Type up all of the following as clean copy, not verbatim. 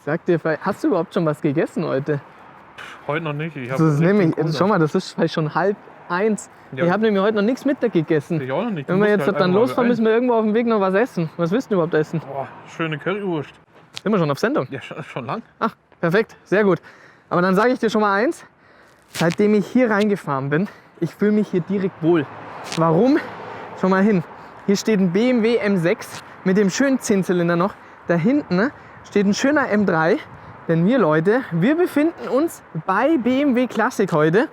sag dir, hast du überhaupt schon was gegessen heute? Heute noch nicht. Ich Das ist nämlich, schau mal, das ist vielleicht schon 12:30. Ja. Ich habe nämlich heute noch nichts Mittag gegessen. Ich auch noch nicht. Wenn wir jetzt dann losfahren, müssen wir irgendwo auf dem Weg noch was essen. Was willst du überhaupt essen? Boah, schöne Currywurst. Sind wir schon auf Sendung? Ja, schon lang. Ach, perfekt, sehr gut. Aber dann sage ich dir schon mal eins. Seitdem ich hier reingefahren bin, ich fühle mich hier direkt wohl. Warum? Schau mal hin. Hier steht ein BMW M6 mit dem schönen 10-Zylinder noch. Da hinten steht ein schöner M3. Denn wir Leute, wir befinden uns bei BMW Classic heute.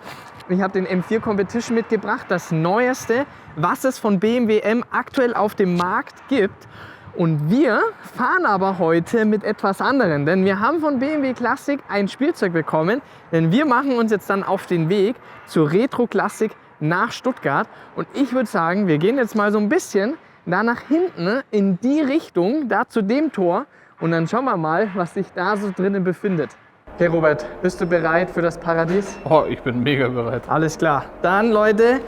Ich habe den M4 Competition mitgebracht, das neueste, was es von BMW M aktuell auf dem Markt gibt. Und wir fahren aber heute mit etwas anderem, denn wir haben von BMW Classic ein Spielzeug bekommen, denn wir machen uns jetzt dann auf den Weg zur Retro Classic nach Stuttgart. Und ich würde sagen, wir gehen jetzt mal so ein bisschen da nach hinten in die Richtung, da zu dem Tor. Und dann schauen wir mal, was sich da so drinnen befindet. Okay, Robert, bist du bereit für das Paradies? Oh, ich bin mega bereit. Alles klar. Dann, Leute,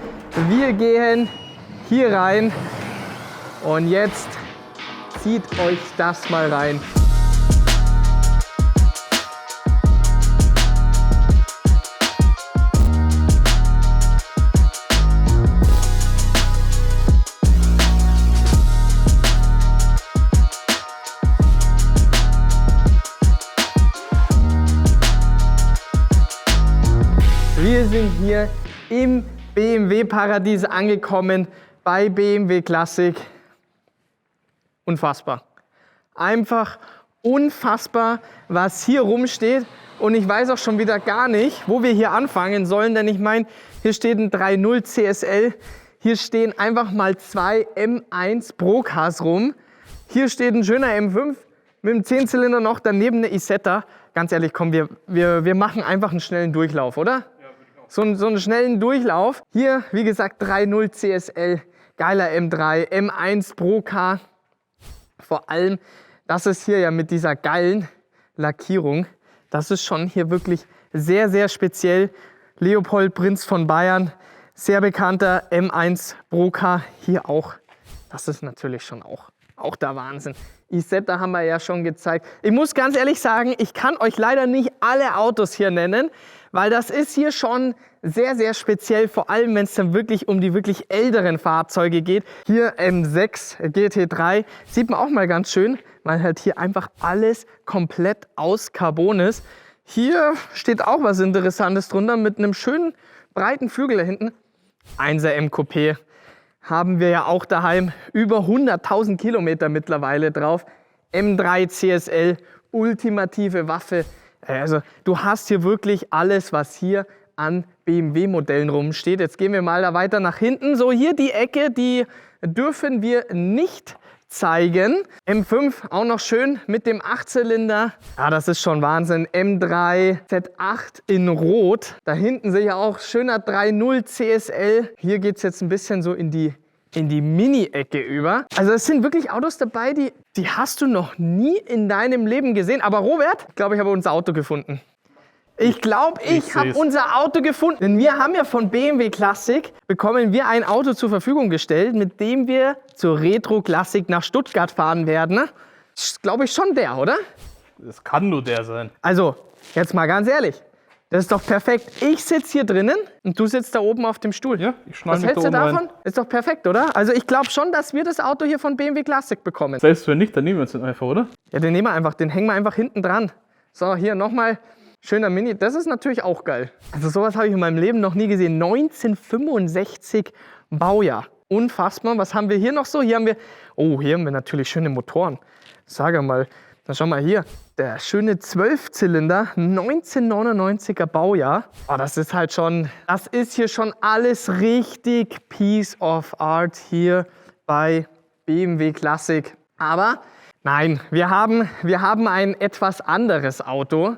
wir gehen hier rein. Und jetzt zieht euch das mal rein. Wir sind hier im BMW-Paradies angekommen, bei BMW Classic. Unfassbar. Einfach unfassbar, was hier rumsteht. Und ich weiß auch schon wieder gar nicht, wo wir hier anfangen sollen, denn ich meine, hier steht ein 3.0 CSL. Hier stehen einfach mal 2 M1 Procars rum. Hier steht ein schöner M5 mit dem 10-Zylinder noch, daneben eine Isetta. Ganz ehrlich, komm, wir machen einfach einen schnellen Durchlauf, oder? So einen schnellen Durchlauf. Hier, wie gesagt, 3.0 CSL, geiler M3, M1 Procar. Vor allem, das ist hier ja mit dieser geilen Lackierung. Das ist schon hier wirklich sehr, sehr speziell. Leopold Prinz von Bayern, sehr bekannter M1 Procar. Hier auch, das ist natürlich schon auch der Wahnsinn. Isetta haben wir ja schon gezeigt. Ich muss ganz ehrlich sagen, ich kann euch leider nicht alle Autos hier nennen, weil das ist hier schon sehr, sehr speziell, vor allem wenn es dann wirklich um die wirklich älteren Fahrzeuge geht. Hier M6 GT3 sieht man auch mal ganz schön, weil halt hier einfach alles komplett aus Carbon ist. Hier steht auch was Interessantes drunter mit einem schönen breiten Flügel da hinten. 1er M Coupé haben wir ja auch daheim, über 100.000 Kilometer mittlerweile drauf. M3 CSL, ultimative Waffe. Also du hast hier wirklich alles, was hier an BMW-Modellen rumsteht. Jetzt gehen wir mal da weiter nach hinten. So, hier die Ecke, die dürfen wir nicht zeigen. M5 auch noch schön mit dem 8-Zylinder. Ja, das ist schon Wahnsinn. M3 Z8 in Rot. Da hinten sehe ich auch schöner 3.0 CSL. Hier geht es jetzt ein bisschen so in die Mini-Ecke über. Also es sind wirklich Autos dabei, die hast du noch nie in deinem Leben gesehen. Aber Robert, ich glaube, ich habe unser Auto gefunden. Ich glaube, ich habe unser Auto gefunden. Denn wir haben ja von BMW Classic, bekommen wir ein Auto zur Verfügung gestellt, mit dem wir zur Retro Classic nach Stuttgart fahren werden. Das ist, glaube ich, schon der, oder? Das kann nur der sein. Also, jetzt mal ganz ehrlich. Das ist doch perfekt. Ich sitze hier drinnen und du sitzt da oben auf dem Stuhl. Ja, ich schneide Was mich hältst da du oben davon? rein. Ist doch perfekt, oder? Also ich glaube schon, dass wir das Auto hier von BMW Classic bekommen. Selbst wenn nicht, dann nehmen wir uns den einfach, oder? Ja, den nehmen wir einfach, den hängen wir einfach hinten dran. So, hier nochmal schöner Mini. Das ist natürlich auch geil. Also sowas habe ich in meinem Leben noch nie gesehen. 1965 Baujahr. Unfassbar. Was haben wir hier noch so? Hier haben wir natürlich schöne Motoren. Sag mal, dann schau mal hier. Der schöne 12-Zylinder, 1999er Baujahr. Oh, das ist hier schon alles richtig Piece of Art hier bei BMW Classic. Aber nein, wir haben ein etwas anderes Auto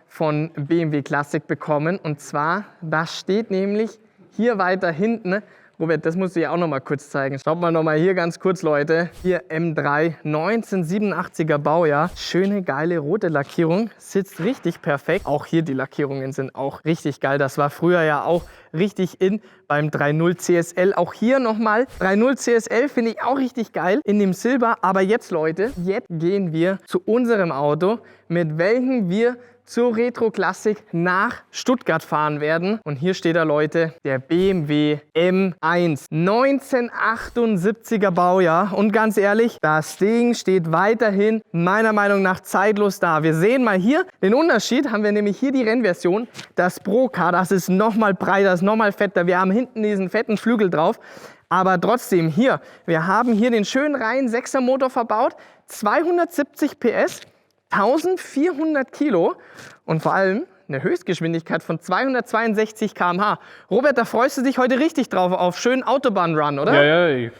von BMW Classic bekommen. Und zwar, das steht nämlich hier weiter hinten, Robert, das musst du ja auch noch mal kurz zeigen. Schaut mal noch mal hier ganz kurz, Leute. Hier M3, 1987er Baujahr. Schöne, geile rote Lackierung. Sitzt richtig perfekt. Auch hier die Lackierungen sind auch richtig geil. Das war früher ja auch richtig in beim 3.0 CSL. Auch hier nochmal 3.0 CSL finde ich auch richtig geil in dem Silber. Aber jetzt, Leute, jetzt gehen wir zu unserem Auto, mit welchem wir zur Retro Klassik nach Stuttgart fahren werden. Und hier steht da, Leute, der BMW M1, 1978er Baujahr. Und ganz ehrlich, das Ding steht weiterhin meiner Meinung nach zeitlos da. Wir sehen mal hier den Unterschied. Haben wir nämlich hier die Rennversion. Das Pro-Car, das ist nochmal breiter, das ist nochmal fetter. Wir haben hinten diesen fetten Flügel drauf. Aber trotzdem hier, wir haben hier den schönen Reihen 6er Motor verbaut. 270 PS. 1400 Kilo und vor allem eine Höchstgeschwindigkeit von 262 km/h. Robert, da freust du dich heute richtig drauf auf schönen Autobahnrun, oder? Ja, ich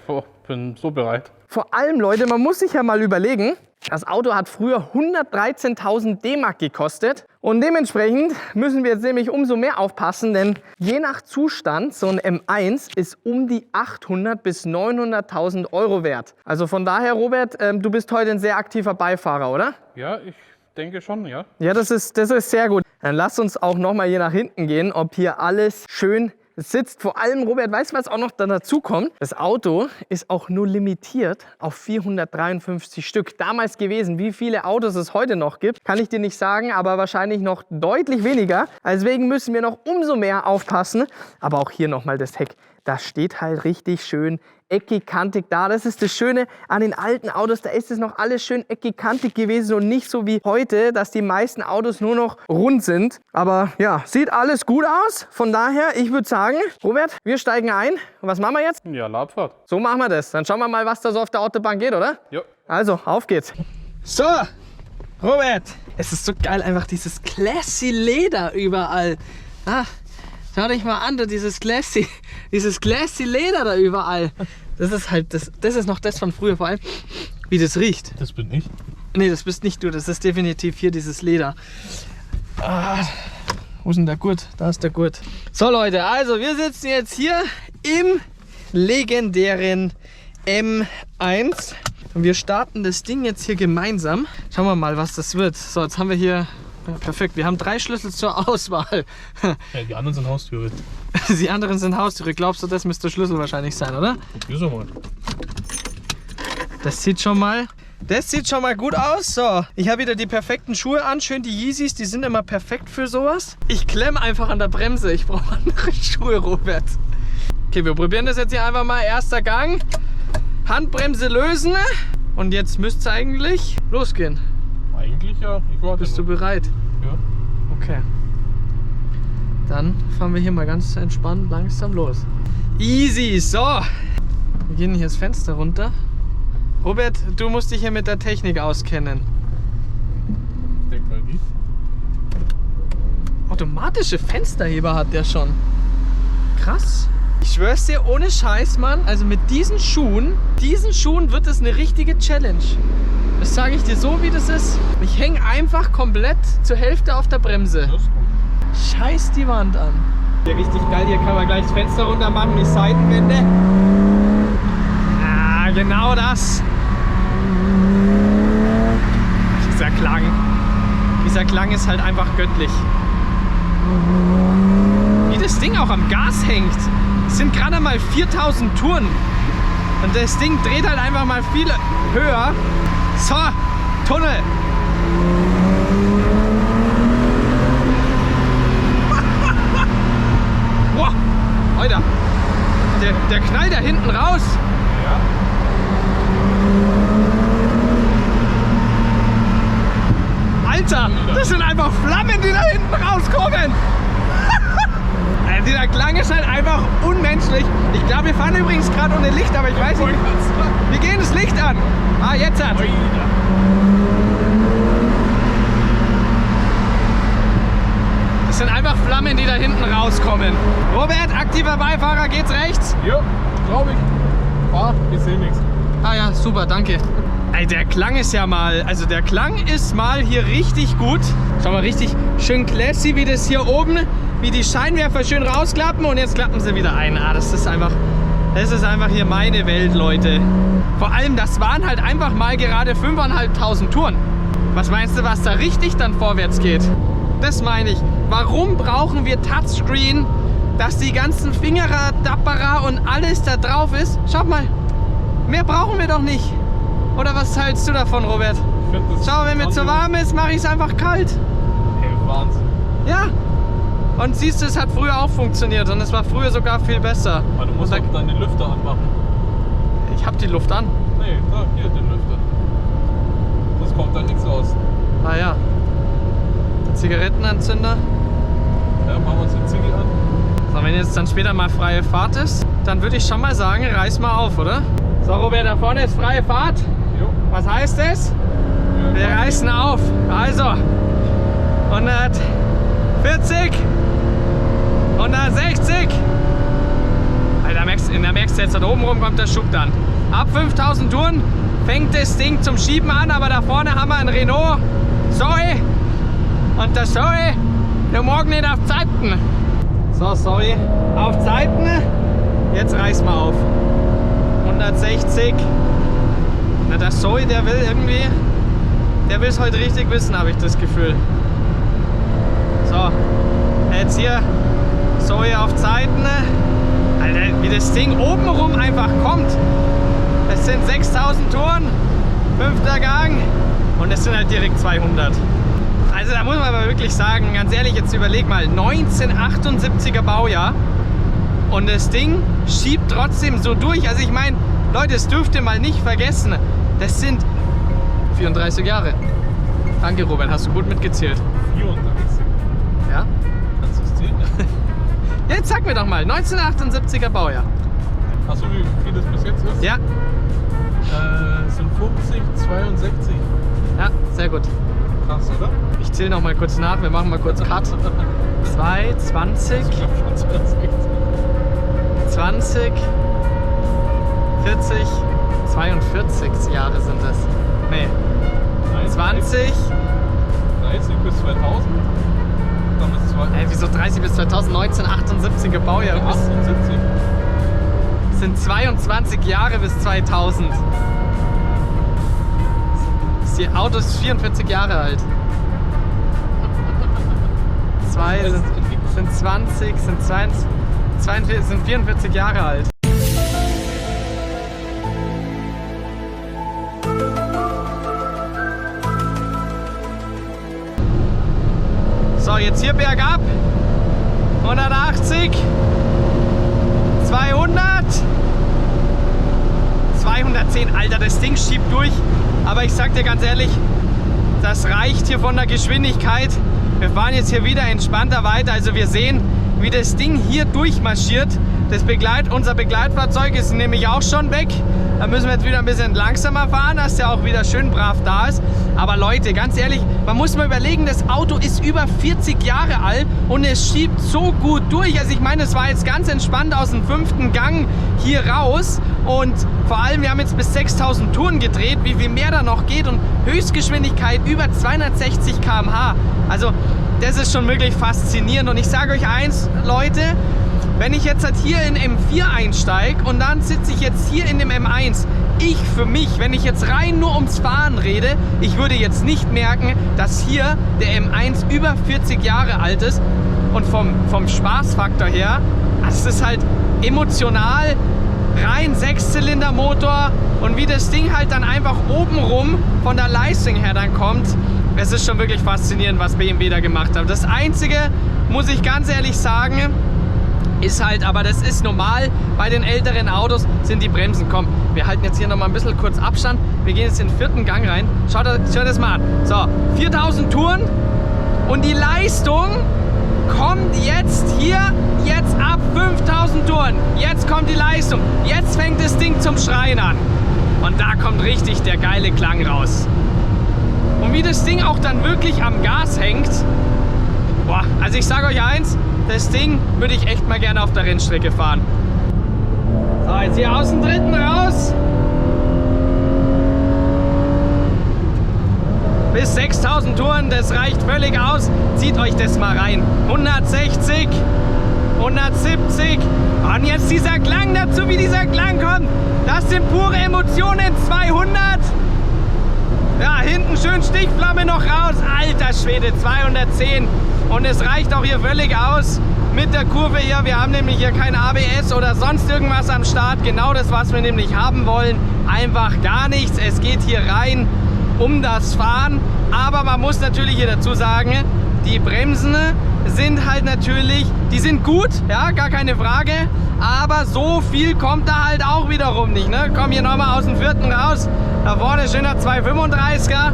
bin so bereit. Vor allem, Leute, man muss sich ja mal überlegen, das Auto hat früher 113.000 D-Mark gekostet und dementsprechend müssen wir jetzt nämlich umso mehr aufpassen, denn je nach Zustand, so ein M1 ist um die 800.000 bis 900.000 Euro wert. Also von daher, Robert, du bist heute ein sehr aktiver Beifahrer, oder? Ja, ich denke schon, ja. Ja, das ist sehr gut. Dann lass uns auch noch mal hier nach hinten gehen, ob hier alles schön sitzt. Vor allem, Robert, weißt du, was auch noch dann dazu kommt? Das Auto ist auch nur limitiert auf 453 Stück. Damals gewesen. Wie viele Autos es heute noch gibt, kann ich dir nicht sagen, aber wahrscheinlich noch deutlich weniger. Deswegen müssen wir noch umso mehr aufpassen. Aber auch hier nochmal das Heck. Das steht halt richtig schön eckig, kantig da. Das ist das Schöne an den alten Autos. Da ist es noch alles schön eckig, kantig gewesen und nicht so wie heute, dass die meisten Autos nur noch rund sind. Aber ja, sieht alles gut aus. Von daher, ich würde sagen, Robert, wir steigen ein. Und was machen wir jetzt? Ja, Labfahrt. So machen wir das. Dann schauen wir mal, was da so auf der Autobahn geht, oder? Ja. Also, auf geht's. So, Robert. Es ist so geil, einfach dieses classy Leder überall. Ah, schau dich mal an, dieses classy Leder da überall. Das ist halt, das ist noch das von früher, vor allem, wie das riecht. Das bin ich. Nee, das bist nicht du, das ist definitiv hier dieses Leder. Ah, wo ist denn der Gurt? Da ist der Gurt. So Leute, also wir sitzen jetzt hier im legendären M1 und wir starten das Ding jetzt hier gemeinsam. Schauen wir mal, was das wird. So, jetzt haben wir hier, ja, perfekt, wir haben 3 Schlüssel zur Auswahl. Ja, die anderen sind Haustüre. Die anderen sind Haustüre. Glaubst du, das müsste der Schlüssel wahrscheinlich sein, oder? Probier's doch mal. Das sieht schon mal gut aus. So, ich habe wieder die perfekten Schuhe an. Schön die Yeezys, die sind immer perfekt für sowas. Ich klemme einfach an der Bremse. Ich brauche andere Schuhe, Robert. Okay, wir probieren das jetzt hier einfach mal. Erster Gang. Handbremse lösen. Und jetzt müsste es eigentlich losgehen. Eigentlich ja. Ich warte. Bist du bereit? Ja. Okay. Dann fahren wir hier mal ganz entspannt langsam los. Easy, so. Wir gehen hier das Fenster runter. Robert, du musst dich hier mit der Technik auskennen. Ich denke mal nicht. Automatische Fensterheber hat der schon. Krass. Ich schwör's dir, ohne Scheiß, Mann. Also mit diesen Schuhen wird es eine richtige Challenge. Das sage ich dir so, wie das ist. Ich hänge einfach komplett zur Hälfte auf der Bremse. Scheiß die Wand an. Hier richtig geil, hier kann man gleich das Fenster runter machen, die Seitenwände. Ah, genau das. Dieser Klang ist halt einfach göttlich. Wie das Ding auch am Gas hängt. Es sind gerade mal 4000 Touren. Und das Ding dreht halt einfach mal viel höher. So, Tunnel. Boah, Alter, der knallt da hinten raus. Ja. Alter, das sind einfach Flammen, die da hinten rauskommen. Dieser Klang ist halt einfach unmenschlich. Ich glaube, wir fahren übrigens gerade ohne Licht, aber ich weiß nicht. Wir gehen das Licht an. Ah, jetzt hat. Das sind einfach Flammen, die da hinten rauskommen. Robert, aktiver Beifahrer, geht's rechts? Ja, glaube ich. Ah, ich sehe nichts. Ah ja, super, danke. Ey, der Klang ist ja mal, also der Klang ist mal hier richtig gut. Schau mal, richtig schön classy, wie das hier oben, wie die Scheinwerfer schön rausklappen und jetzt klappen sie wieder ein. Ah, das ist einfach Das ist einfach hier meine Welt, Leute. Vor allem, das waren halt einfach mal gerade 5.500 Touren. Was meinst du, was da richtig dann vorwärts geht? Das meine ich. Warum brauchen wir Touchscreen, dass die ganzen Fingeradapperer und alles da drauf ist? Schaut mal, mehr brauchen wir doch nicht. Oder was hältst du davon, Robert? Ich find das Schau, wenn mir zu warm ist, mache ich es einfach kalt. Hey, Wahnsinn. Ja. Und siehst du, es hat früher auch funktioniert und es war früher sogar viel besser. Aber du musst Und auch deine Lüfter anmachen. ich habe die Luft an. Nee, da, hier, den Lüfter. Sonst kommt da nichts raus. Ah ja. Der Zigarettenanzünder. Ja, machen wir uns den Ziegel an. So, wenn jetzt dann später mal freie Fahrt ist, dann würde ich schon mal sagen, reiß mal auf, oder? So, Robert, da vorne ist freie Fahrt. Jo. Was heißt das? Ja, Wir reißen auf. Also, 140, 160. Alter, da merkst du jetzt, da oben rum kommt der Schub dann. Ab 5000 Touren fängt das Ding zum Schieben an, aber da vorne haben wir einen Renault Zoe. Und der Zoe, der morgen nicht auf Zeiten. So, sorry, auf Zeiten. Jetzt reißen wir auf. 160. Na, der Zoe, der will irgendwie, der will es heute richtig wissen, habe ich das Gefühl. So, jetzt hier Zoe auf Zeiten. Alter, wie das Ding obenrum einfach kommt. Es sind 6000 Touren, 5. Gang und es sind halt direkt 200. Also da muss man aber wirklich sagen, ganz ehrlich, jetzt überleg mal, 1978er Baujahr und das Ding schiebt trotzdem so durch. Also ich meine, Leute, das dürft ihr mal nicht vergessen, das sind 34 Jahre. Danke, Robert, hast du gut mitgezählt. 34. Ja? Kannst du es zählen? Jetzt sag mir doch mal, 1978er Baujahr. Achso, wie viel das bis jetzt ist? Ja, Sind 50, 62. ja, sehr gut. Krass, oder? Ich zähle noch mal kurz nach, wir machen mal kurz Cut. 2, 20, Ich glaube schon 62. 20, 40, 42 Jahre sind das. Nee, 20. 30 bis 2000. Dann ist 2. Wieso 30 bis 2000? 1978er Baujahr. 78. Das sind 22 Jahre bis 2000. Das Auto ist 44 Jahre alt. 2 sind 20, sind 22, sind 44 Jahre alt. So, jetzt hier bergab. 180. 200. 210. Alter, das Ding schiebt durch. Aber ich sag dir ganz ehrlich, das reicht hier von der Geschwindigkeit. Wir fahren jetzt hier wieder entspannter weiter. Also wir sehen, wie das Ding hier durchmarschiert. Unser Begleitfahrzeug ist nämlich auch schon weg. Da müssen wir jetzt wieder ein bisschen langsamer fahren, dass der auch wieder schön brav da ist. Aber Leute, ganz ehrlich, man muss mal überlegen, das Auto ist über 40 Jahre alt und es schiebt so gut durch. Also ich meine, es war jetzt ganz entspannt aus dem 5. Gang hier raus. Und vor allem, wir haben jetzt bis 6000 Touren gedreht, wie viel mehr da noch geht. Und Höchstgeschwindigkeit über 260 km/h. Also das ist schon wirklich faszinierend. Und ich sage euch eins, Leute, wenn ich jetzt halt hier in M4 einsteige und dann sitze ich jetzt hier in dem M1, ich für mich, wenn ich jetzt rein nur ums Fahren rede, ich würde jetzt nicht merken, dass hier der M1 über 40 Jahre alt ist und vom Spaßfaktor her, also es ist halt emotional, rein 6-Zylinder-Motor und wie das Ding halt dann einfach obenrum von der Leistung her dann kommt, es ist schon wirklich faszinierend, was BMW da gemacht hat. Das Einzige, muss ich ganz ehrlich sagen, ist halt, aber das ist normal, bei den älteren Autos sind die Bremsen. Komm, wir halten jetzt hier noch mal ein bisschen kurz Abstand. Wir gehen jetzt in den 4. Gang rein. Schaut das mal an. So, 4000 Touren und die Leistung kommt jetzt ab 5000 Touren. Jetzt kommt die Leistung. Jetzt fängt das Ding zum Schreien an. Und da kommt richtig der geile Klang raus. Und wie das Ding auch dann wirklich am Gas hängt, boah, also ich sage euch eins, das Ding würde ich echt mal gerne auf der Rennstrecke fahren. So, jetzt hier aus dem 3. raus. Bis 6000 Touren, das reicht völlig aus. Zieht euch das mal rein. 160, 170. Und jetzt dieser Klang dazu, wie dieser Klang kommt. Das sind pure Emotionen. 200. Ja, hinten schön Stichflamme noch raus. Alter Schwede, 210. Und es reicht auch hier völlig aus mit der Kurve hier. Wir haben nämlich hier kein ABS oder sonst irgendwas am Start. Genau das, was wir nämlich haben wollen. Einfach gar nichts. Es geht hier rein um das Fahren. Aber man muss natürlich hier dazu sagen, die Bremsen sind halt natürlich, die sind gut, ja, gar keine Frage. Aber so viel kommt da halt auch wiederum nicht. Ne? Komm hier nochmal aus dem vierten raus. Da vorne schöner 235er.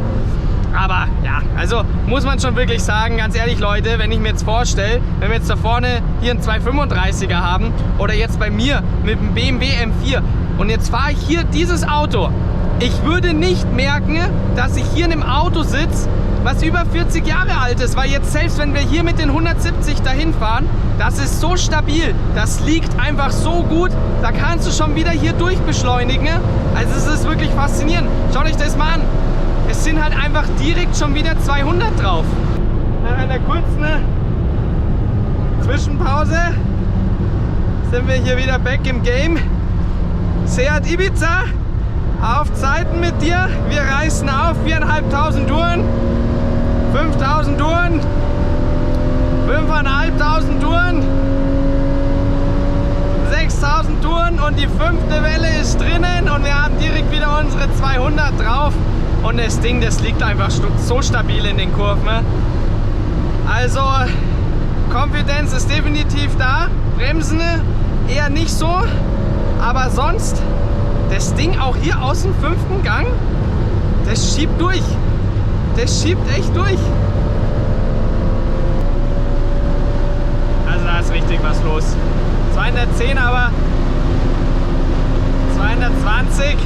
Aber ja, also muss man schon wirklich sagen, ganz ehrlich Leute, wenn ich mir jetzt vorstelle, wenn wir jetzt da vorne hier einen 235er haben oder jetzt bei mir mit dem BMW M4 und jetzt fahre ich hier dieses Auto. Ich würde nicht merken, dass ich hier in einem Auto sitze, was über 40 Jahre alt ist, weil jetzt selbst wenn wir hier mit den 170 dahin fahren, das ist so stabil, das liegt einfach so gut, da kannst du schon wieder hier durchbeschleunigen. Also es ist wirklich faszinierend. Schaut euch das mal an. Es sind halt einfach direkt schon wieder 200 drauf. Nach einer kurzen Zwischenpause sind wir hier wieder back im Game. Seat Ibiza, auf Zeiten mit dir. Wir reißen auf 4.500 Touren, 5.000 Touren, 5.500 Touren, 6.000 Touren und die 5. Welle ist drinnen und wir haben direkt wieder unsere 200 drauf. Und das Ding, das liegt einfach so stabil in den Kurven. Also, Konfidenz ist definitiv da. Bremsen eher nicht so. Aber sonst, das Ding auch hier aus dem 5. Gang, das schiebt durch. Das schiebt echt durch. Also da ist richtig was los. 210, aber 220.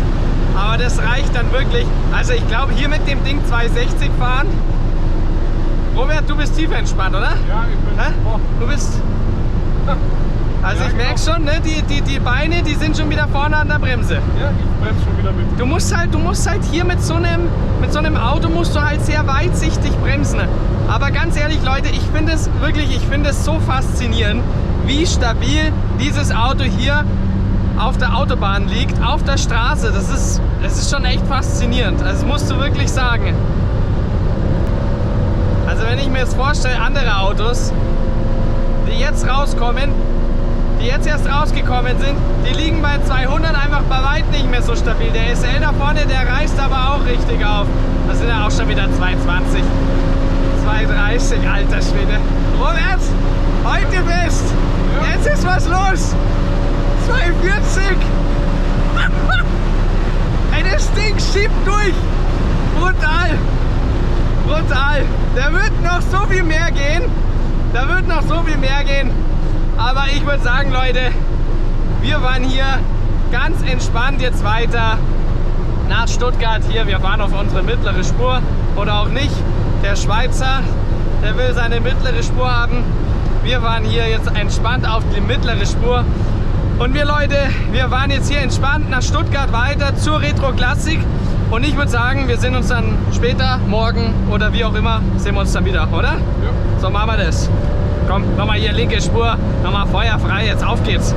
Aber das reicht dann wirklich. Also ich glaube, hier mit dem Ding 260 fahren. Robert, du bist tief entspannt, oder? Ja, ich bin. Oh. Du bist. Also Ja, ich merke genau. schon, ne, die Beine, die sind schon wieder vorne an der Bremse. Ja, ich bremse schon wieder mit. Du musst halt hier mit so einem Auto musst du halt sehr weitsichtig bremsen. Aber ganz ehrlich, Leute, ich finde es so faszinierend, wie stabil dieses Auto hier auf der Autobahn liegt, auf der Straße. Das ist schon echt faszinierend. Also das musst du wirklich sagen. Also wenn ich mir jetzt vorstelle, andere Autos, die jetzt rauskommen, die jetzt erst rausgekommen sind, die liegen bei 200 einfach bei weit nicht mehr so stabil. Der SL da vorne, der reißt aber auch richtig auf. Das sind ja auch schon wieder 220, 230, alter Schwede. Robert, heute bist. Jetzt ist was los. 240. Ey, das Ding schiebt durch. Brutal. Brutal. Da wird noch so viel mehr gehen. Da wird noch so viel mehr gehen. Aber ich würde sagen, Leute, wir waren hier ganz entspannt jetzt weiter nach Stuttgart hier. Wir fahren auf unsere mittlere Spur oder auch nicht. Der Schweizer, der will seine mittlere Spur haben. Wir fahren hier jetzt entspannt auf die mittlere Spur. Und wir Leute, wir waren jetzt hier entspannt nach Stuttgart weiter zur Retro Klassik. Und ich würde sagen, wir sehen uns dann später, morgen oder wie auch immer, sehen wir uns dann wieder, oder? Ja. So machen wir das. Komm, nochmal hier linke Spur, nochmal feuerfrei, jetzt auf geht's.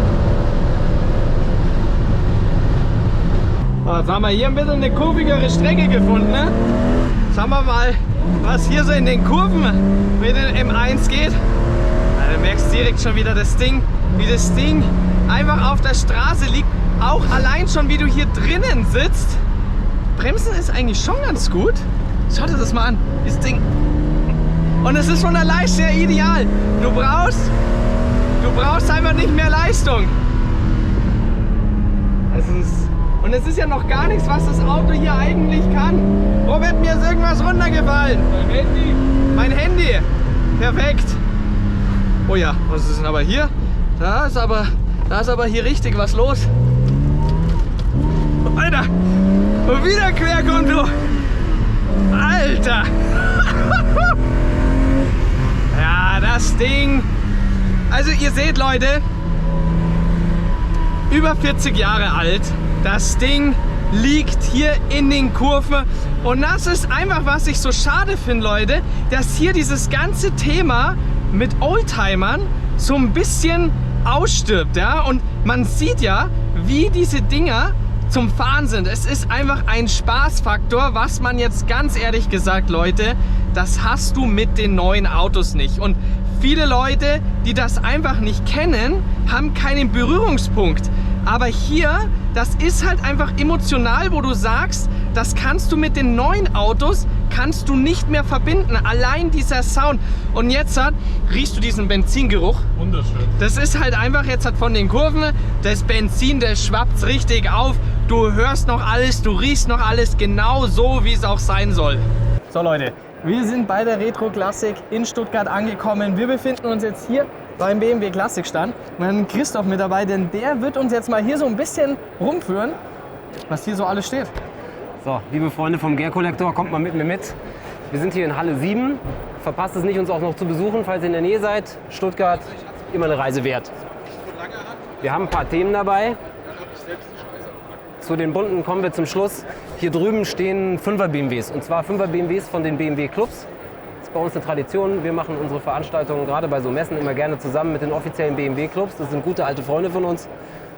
So, jetzt haben wir hier ein bisschen eine kurvigere Strecke gefunden. Ne? Schauen wir mal, was hier so in den Kurven mit dem M1 geht. Ja, du merkst direkt schon wieder das Ding, wie das Ding einfach auf der Straße liegt. Auch allein schon, wie du hier drinnen sitzt. Bremsen ist eigentlich schon ganz gut. Schau dir das mal an, das Ding. Und es ist von der Leistung her ideal. Du brauchst einfach nicht mehr Leistung. Und es ist ja noch gar nichts, was das Auto hier eigentlich kann. Robert, mir ist irgendwas runtergefallen. Dein Handy. Mein Handy. Perfekt. Oh ja, was ist denn aber hier? Da ist aber hier richtig was los. Alter. Und wieder Querkonto. Alter. Ja, das Ding. Also ihr seht, Leute, über 40 Jahre alt. Das Ding liegt hier in den Kurven. Und das ist einfach, was ich so schade finde, Leute, dass hier dieses ganze Thema mit Oldtimern so ein bisschen ausstirbt, ja? Und man sieht ja, wie diese Dinger zum Fahren sind. Es ist einfach ein Spaßfaktor, was man jetzt ganz ehrlich gesagt, Leute, das hast du mit den neuen Autos nicht. Und viele Leute, die das einfach nicht kennen, haben keinen Berührungspunkt. Aber hier, das ist halt einfach emotional, wo du sagst, das kannst du mit den neuen Autos, kannst du nicht mehr verbinden. Allein dieser Sound. Und jetzt riechst du diesen Benzingeruch. Wunderschön. Das ist halt einfach jetzt von den Kurven, das Benzin, das schwappt richtig auf. Du hörst noch alles, du riechst noch alles genau so, wie es auch sein soll. So Leute, wir sind bei der Retro Classic in Stuttgart angekommen. Wir befinden uns jetzt hier beim BMW Classic Stand. Wir haben Christoph mit dabei, denn der wird uns jetzt mal hier so ein bisschen rumführen, was hier so alles steht. So, liebe Freunde vom Gear Collector, kommt mal mit mir mit. Wir sind hier in Halle 7. Verpasst es nicht, uns auch noch zu besuchen, falls ihr in der Nähe seid. Stuttgart, immer eine Reise wert. Wir haben ein paar Themen dabei. Zu den bunten kommen wir zum Schluss. Hier drüben stehen 5er BMWs. Und zwar 5er BMWs von den BMW Clubs. Das ist bei uns eine Tradition. Wir machen unsere Veranstaltungen gerade bei so Messen immer gerne zusammen mit den offiziellen BMW Clubs. Das sind gute alte Freunde von uns.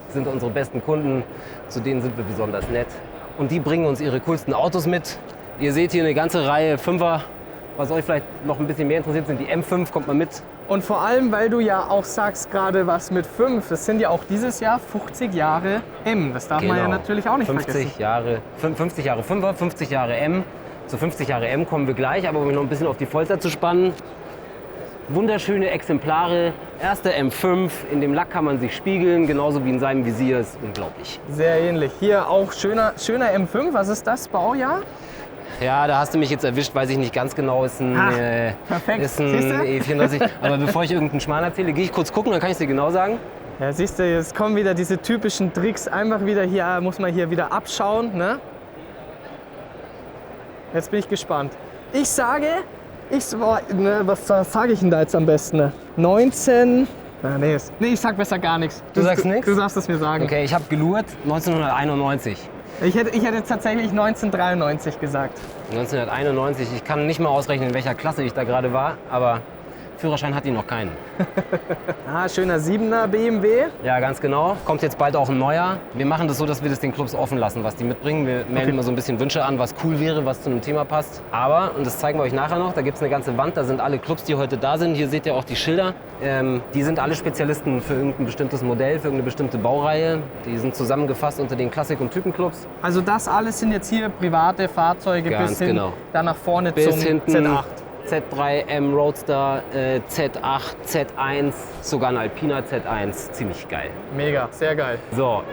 Das sind unsere besten Kunden. Zu denen sind wir besonders nett. Und die bringen uns ihre coolsten Autos mit. Ihr seht hier eine ganze Reihe 5er. Was euch vielleicht noch ein bisschen mehr interessiert, sind die M5. Kommt mal mit. Und vor allem, weil du ja auch sagst gerade was mit 5, das sind ja auch dieses Jahr 50 Jahre M. Das darf man ja natürlich auch nicht 50 vergessen. Jahre 5er, 50 Jahre M. Zu 50 Jahre M kommen wir gleich, aber um mich noch ein bisschen auf die Folter zu spannen. Wunderschöne Exemplare. Erste M5, in dem Lack kann man sich spiegeln, genauso wie in seinem Visier. Ist unglaublich. Sehr ähnlich. Hier auch schöner M5. Was ist das Baujahr? Ja, da hast du mich jetzt erwischt, weiß ich nicht ganz genau. Ist ein, perfekt. Ist ein Siehste? E34. Aber bevor ich irgendeinen Schmarrn erzähle, gehe ich kurz gucken, dann kann ich es dir genau sagen. Ja, siehst du, jetzt kommen wieder diese typischen Tricks. Einfach wieder hier, muss man hier wieder abschauen. Ne? Jetzt bin ich gespannt. Ich sage, was sage ich denn da jetzt am besten? Ne? 19. Nee, ich sag besser gar nichts. Du sagst nichts? Du darfst es mir sagen. Okay, ich habe gelurrt 1991. Ich hätte jetzt tatsächlich 1993 gesagt. 1991, ich kann nicht mal ausrechnen, in welcher Klasse ich da gerade war, aber Führerschein hat die noch keinen. Schöner 7er BMW. Ja, ganz genau. Kommt jetzt bald auch ein neuer. Wir machen das so, dass wir das den Clubs offen lassen, was die mitbringen. Wir melden immer so ein bisschen Wünsche an, was cool wäre, was zu einem Thema passt. Aber, und das zeigen wir euch nachher noch, da gibt es eine ganze Wand, da sind alle Clubs, die heute da sind. Hier seht ihr auch die Schilder. Die sind alle Spezialisten für irgendein bestimmtes Modell, für irgendeine bestimmte Baureihe. Die sind zusammengefasst unter den Klassik- und Typenclubs. Also das alles sind jetzt hier private Fahrzeuge Ganz bis hin genau. da nach vorne Bis zum hinten Z8. Z3, M Roadster, Z8, Z1, sogar ein Alpina Z1. Ziemlich geil. Mega, sehr geil. So,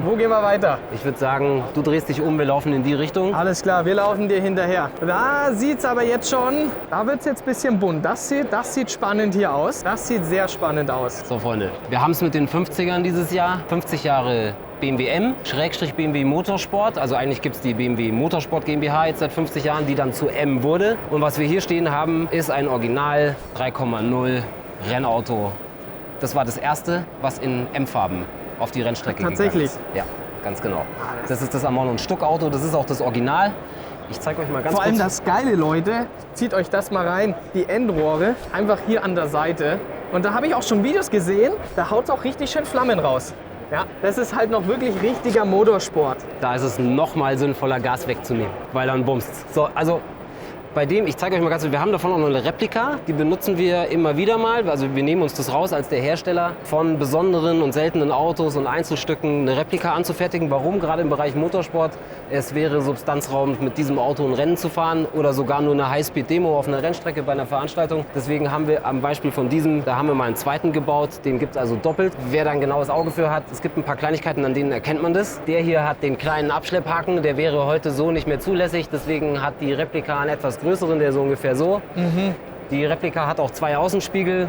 Wo gehen wir weiter? ich würde sagen, du drehst dich um, wir laufen in die Richtung. Alles klar, wir laufen dir hinterher. Da sieht's aber jetzt schon, da wird's jetzt ein bisschen bunt. Das sieht spannend hier aus. Das sieht sehr spannend aus. So, Freunde, wir haben es mit den 50ern dieses Jahr. 50 Jahre BMW M, Schrägstrich BMW Motorsport. Also eigentlich gibt es die BMW Motorsport GmbH jetzt seit 50 Jahren, die dann zu M wurde. Und was wir hier stehen haben, ist ein Original 3,0 Rennauto. Das war das erste, was in M-Farben auf die Rennstrecke Tatsächlich? gegangen ist. Ja, ganz genau. Das ist das Amon und Stuck Auto, das ist auch das Original. Ich zeige euch mal ganz Vor allem kurz. das Geile, Leute, zieht euch das mal rein. Die Endrohre einfach hier an der Seite. Und da habe ich auch schon Videos gesehen, da haut es auch richtig schön Flammen raus. Ja, das ist halt noch wirklich richtiger Motorsport. Da ist es noch mal sinnvoller, Gas wegzunehmen, weil dann bummst. So, also bei dem, ich zeige euch mal ganz kurz, wir haben davon auch noch eine Replika, die benutzen wir immer wieder mal. Also wir nehmen uns das raus, als der Hersteller von besonderen und seltenen Autos und Einzelstücken eine Replika anzufertigen. Warum? Gerade im Bereich Motorsport. Es wäre substanzraubend, mit diesem Auto ein Rennen zu fahren oder sogar nur eine Highspeed-Demo auf einer Rennstrecke bei einer Veranstaltung. Deswegen haben wir am Beispiel von diesem, da haben wir mal einen zweiten gebaut, den gibt es also doppelt. Wer da ein genaues Auge für hat, es gibt ein paar Kleinigkeiten, an denen erkennt man das. Der hier hat den kleinen Abschlepphaken, der wäre heute so nicht mehr zulässig. Deswegen hat die Replika einen etwas größeren, der ist ungefähr so. Die Replika hat auch 2 Außenspiegel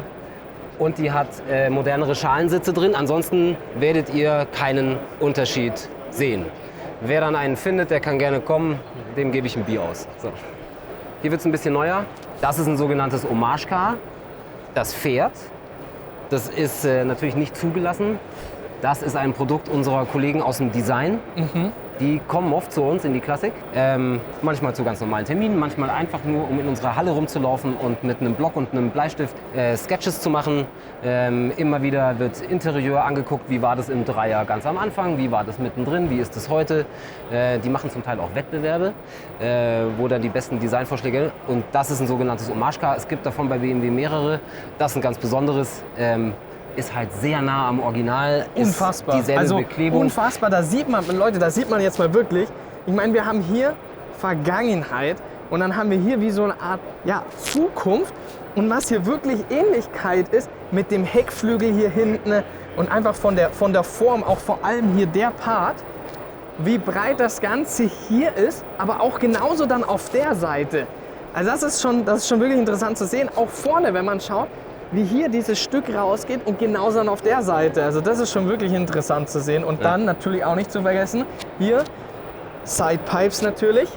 und die hat modernere Schalensitze drin. Ansonsten werdet ihr keinen Unterschied sehen. Wer dann einen findet, der kann gerne kommen, dem gebe ich ein Bier aus. So. Hier wird es ein bisschen neuer. Das ist ein sogenanntes Hommage-Car. Das fährt. Das ist natürlich nicht zugelassen. Das ist ein Produkt unserer Kollegen aus dem Design. Die kommen oft zu uns in die Klassik, manchmal zu ganz normalen Terminen, manchmal einfach nur, um in unserer Halle rumzulaufen und mit einem Block und einem Bleistift Sketches zu machen. Immer wieder wird Interieur angeguckt, wie war das im Dreier ganz am Anfang, wie war das mittendrin, wie ist das heute. Die machen zum Teil auch Wettbewerbe, wo dann die besten Designvorschläge, und das ist ein sogenanntes Hommage-Car. Es gibt davon bei BMW mehrere, das ist ein ganz besonderes. Ist halt sehr nah am Original. Unfassbar. Ist dieselbe Also Beklebung. unfassbar, da sieht man, Leute, da sieht man jetzt mal wirklich, ich meine, wir haben hier Vergangenheit und dann haben wir hier wie so eine Art Zukunft, und was hier wirklich Ähnlichkeit ist mit dem Heckflügel hier hinten und einfach von der Form, auch vor allem hier der Part, wie breit das Ganze hier ist, aber auch genauso dann auf der Seite. Also das ist schon wirklich interessant zu sehen, auch vorne, wenn man schaut, wie hier dieses Stück rausgeht und genauso dann auf der Seite. Also das ist schon wirklich interessant zu sehen. Und dann natürlich auch nicht zu vergessen, hier Sidepipes natürlich.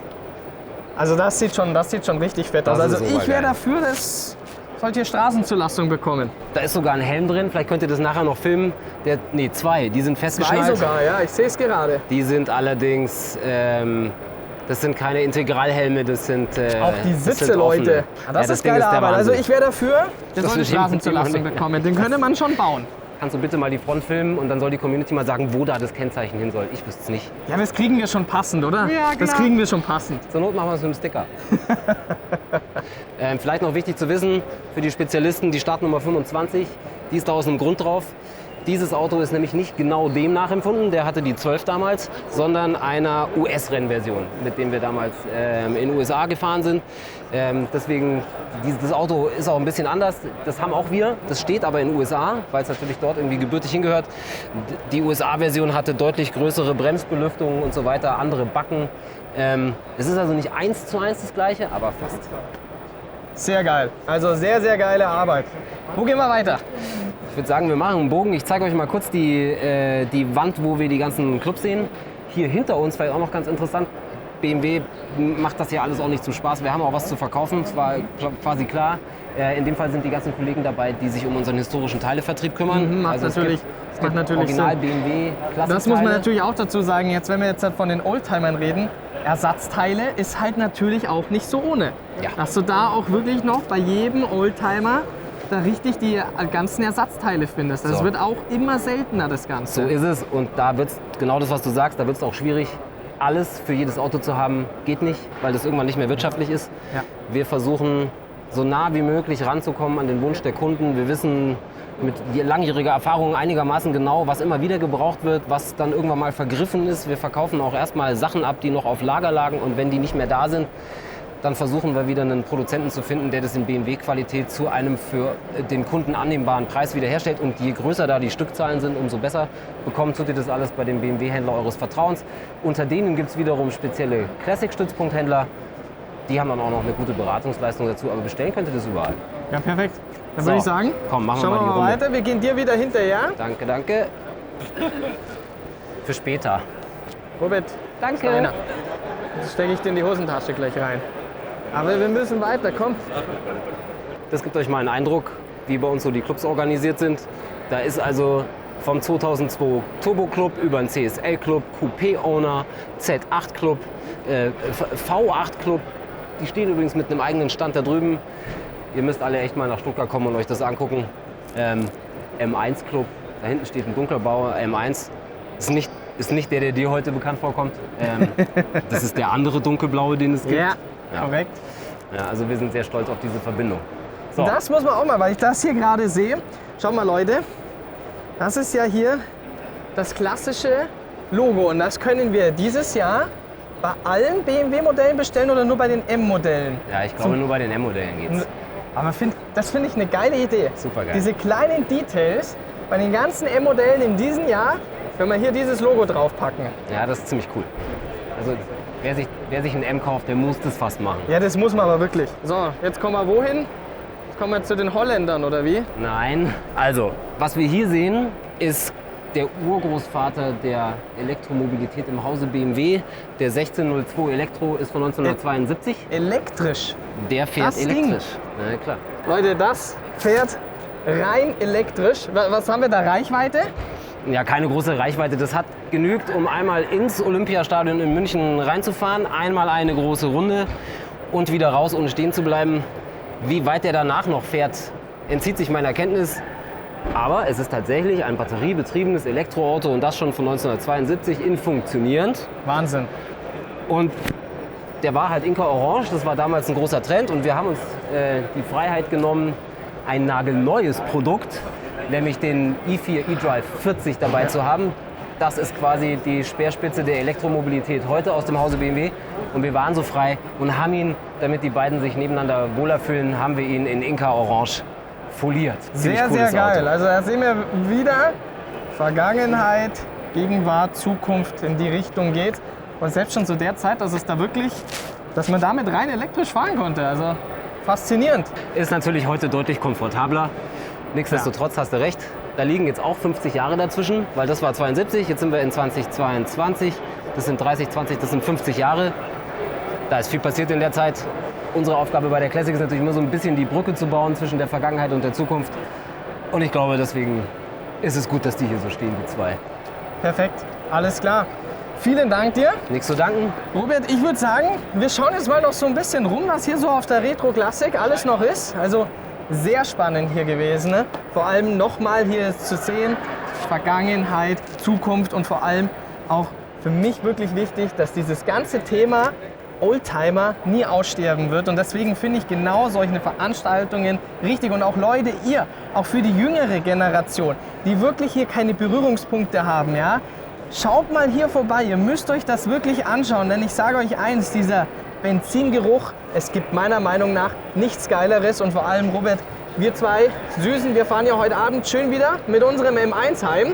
Also das sieht schon richtig fett aus. Das ist Also super ich wäre geil. dafür, das sollte hier Straßenzulassung bekommen. Da ist sogar ein Helm drin, vielleicht könnt ihr das nachher noch filmen. Zwei, die sind Zwei festgeschnallt. sogar, ja, ich sehe es gerade. Die sind allerdings, das sind keine Integralhelme, das sind Auch die das Sitze, sind offene. Leute. Ja, das ist Ding geile der Arbeit. Also Wahnsinn. ich wäre dafür, der Das sollte ist eben Straßenzulassung immer- bekommen. Den könnte man schon bauen. Kannst du bitte mal die Front filmen und dann soll die Community mal sagen, wo da das Kennzeichen hin soll. Ich wüsste es nicht. Ja, das kriegen wir schon passend, oder? Ja, Das klar. kriegen wir schon passend. Zur Not machen wir es mit einem Sticker. Vielleicht noch wichtig zu wissen, für die Spezialisten, die Startnummer 25, die ist da aus einem Grund drauf. Dieses Auto ist nämlich nicht genau dem nachempfunden, der hatte die 12 damals, sondern einer US-Rennversion, mit dem wir damals in den USA gefahren sind. Deswegen, das Auto ist auch ein bisschen anders, das haben auch wir, das steht aber in den USA, weil es natürlich dort irgendwie gebürtig hingehört. Die USA-Version hatte deutlich größere Bremsbelüftungen und so weiter, andere Backen. Es ist also nicht 1:1 das gleiche, aber fast. Sehr geil. Also sehr, sehr geile Arbeit. Wo gehen wir weiter? Ich würde sagen, wir machen einen Bogen. Ich zeige euch mal kurz die Wand, wo wir die ganzen Clubs sehen. Hier hinter uns, vielleicht auch noch ganz interessant, BMW macht das ja alles auch nicht zum Spaß. Wir haben auch was zu verkaufen, das war quasi klar. In dem Fall sind die ganzen Kollegen dabei, die sich um unseren historischen Teilevertrieb kümmern. Macht Also es natürlich, gibt macht natürlich Original Sinn. BMW, Klassikteile. Das muss man natürlich auch dazu sagen, jetzt wenn wir jetzt von den Oldtimern reden, Ersatzteile ist halt natürlich auch nicht so ohne. Ja. Dass du da auch wirklich noch bei jedem Oldtimer da richtig die ganzen Ersatzteile findest. Das So. wird auch immer seltener, das Ganze. So ist es, und da wird es, genau das, was du sagst, da wird es auch schwierig. Alles für jedes Auto zu haben, geht nicht, weil das irgendwann nicht mehr wirtschaftlich ist. Ja. Wir versuchen, so nah wie möglich ranzukommen an den Wunsch der Kunden. Wir wissen mit langjähriger Erfahrung einigermaßen genau, was immer wieder gebraucht wird, was dann irgendwann mal vergriffen ist. Wir verkaufen auch erstmal Sachen ab, die noch auf Lager lagen, und wenn die nicht mehr da sind, dann versuchen wir wieder einen Produzenten zu finden, der das in BMW-Qualität zu einem für den Kunden annehmbaren Preis wiederherstellt. Und je größer da die Stückzahlen sind, umso besser bekommt ihr das alles bei dem BMW-Händler eures Vertrauens. Unter denen gibt es wiederum spezielle Classic-Stützpunkthändler. Die haben dann auch noch eine gute Beratungsleistung dazu, aber bestellen könnt ihr das überall. Ja, perfekt. Dann So, würde ich sagen, komm, machen wir schauen mal die wir mal Runde. weiter. Wir gehen dir wieder hinterher. Danke, danke. Für später. Robert, Danke. Steiner. Jetzt stecke ich dir in die Hosentasche gleich rein. Aber wir müssen weiter, komm. Das gibt euch mal einen Eindruck, wie bei uns so die Clubs organisiert sind. Da ist also vom 2002 Turbo Club über einen CSL Club, Coupé Owner, Z8 Club, V8 Club. Die stehen übrigens mit einem eigenen Stand da drüben. Ihr müsst alle echt mal nach Stuttgart kommen und euch das angucken. M1 Club, da hinten steht ein dunkelblauer M1. Ist nicht der dir heute bekannt vorkommt. Das ist der andere dunkelblaue, den es gibt. Ja, Ja. korrekt. Ja, also wir sind sehr stolz auf diese Verbindung. So. Das muss man auch mal, weil ich das hier gerade sehe. Schaut mal, Leute. Das ist ja hier das klassische Logo. Und das können wir dieses Jahr bei allen BMW-Modellen bestellen oder nur bei den M-Modellen? Ja, ich glaube, nur bei den M-Modellen geht's. Aber das finde ich eine geile Idee. Super geil. Diese kleinen Details bei den ganzen M-Modellen in diesem Jahr, wenn wir hier dieses Logo draufpacken. Ja, das ist ziemlich cool. Also wer sich ein M kauft, der muss das fast machen. Ja, das muss man aber wirklich. So, jetzt kommen wir wohin? Jetzt kommen wir zu den Holländern, oder wie? Nein. Also, was wir hier sehen, ist der Urgroßvater der Elektromobilität im Hause BMW. Der 1602 Elektro ist von 1972. Elektrisch. Der fährt Das Ding. elektrisch. Na klar. Leute, das fährt rein elektrisch. Was haben wir da? Reichweite? Ja, keine große Reichweite. Das hat genügt, um einmal ins Olympiastadion in München reinzufahren, einmal eine große Runde und wieder raus, ohne stehen zu bleiben. Wie weit der danach noch fährt, entzieht sich meiner Kenntnis. Aber es ist tatsächlich ein batteriebetriebenes Elektroauto und das schon von 1972 in funktionierend. Wahnsinn. Und der war halt Inca Orange, das war damals ein großer Trend und wir haben uns die Freiheit genommen, ein nagelneues Produkt, nämlich den i4 eDrive 40 dabei zu haben. Das ist quasi die Speerspitze der Elektromobilität heute aus dem Hause BMW. Und wir waren so frei und haben ihn, damit die beiden sich nebeneinander wohler fühlen, haben wir ihn in Inca Orange foliert. Ziemlich Sehr, sehr cooles geil. Auto. Also da sehen wir wieder Vergangenheit, Gegenwart, Zukunft in die Richtung geht. Und selbst schon zu der Zeit, dass es da wirklich, dass man damit rein elektrisch fahren konnte. Also faszinierend. Ist natürlich heute deutlich komfortabler. Nichtsdestotrotz hast du recht, da liegen jetzt auch 50 Jahre dazwischen, weil das war 72, jetzt sind wir in 2022, das sind 30, 20, das sind 50 Jahre. Da ist viel passiert in der Zeit. Unsere Aufgabe bei der Classic ist natürlich immer so ein bisschen die Brücke zu bauen zwischen der Vergangenheit und der Zukunft. Und ich glaube, deswegen ist es gut, dass die hier so stehen, die zwei. Perfekt, alles klar. Vielen Dank dir. Nichts zu danken. Robert, ich würde sagen, wir schauen jetzt mal noch so ein bisschen rum, was hier so auf der Retro Classic alles noch ist. Also sehr spannend hier gewesen. Ne? Vor allem nochmal hier zu sehen, Vergangenheit, Zukunft und vor allem auch für mich wirklich wichtig, dass dieses ganze Thema Oldtimer nie aussterben wird. Und deswegen finde ich genau solche Veranstaltungen richtig. Und auch Leute, ihr, auch für die jüngere Generation, die wirklich hier keine Berührungspunkte haben, ja, schaut mal hier vorbei. Ihr müsst euch das wirklich anschauen. Denn ich sage euch eins, dieser Benzingeruch, es gibt meiner Meinung nach nichts Geileres. Und vor allem, Robert, wir zwei Süßen, wir fahren ja heute Abend schön wieder mit unserem M1 heim.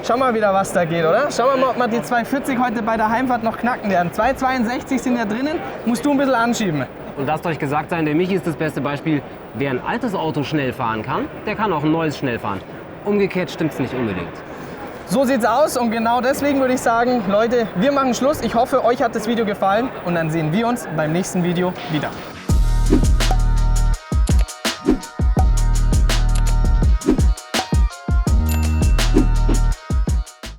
Schau mal wieder, was da geht, oder? Schauen wir mal, ob wir die 240 heute bei der Heimfahrt noch knacken werden. 262 sind ja drinnen, musst du ein bisschen anschieben. Und lasst euch gesagt sein, der Michi ist das beste Beispiel. Wer ein altes Auto schnell fahren kann, der kann auch ein neues schnell fahren. Umgekehrt stimmt es nicht unbedingt. So sieht's aus und genau deswegen würde ich sagen, Leute, wir machen Schluss. Ich hoffe, euch hat das Video gefallen und dann sehen wir uns beim nächsten Video wieder.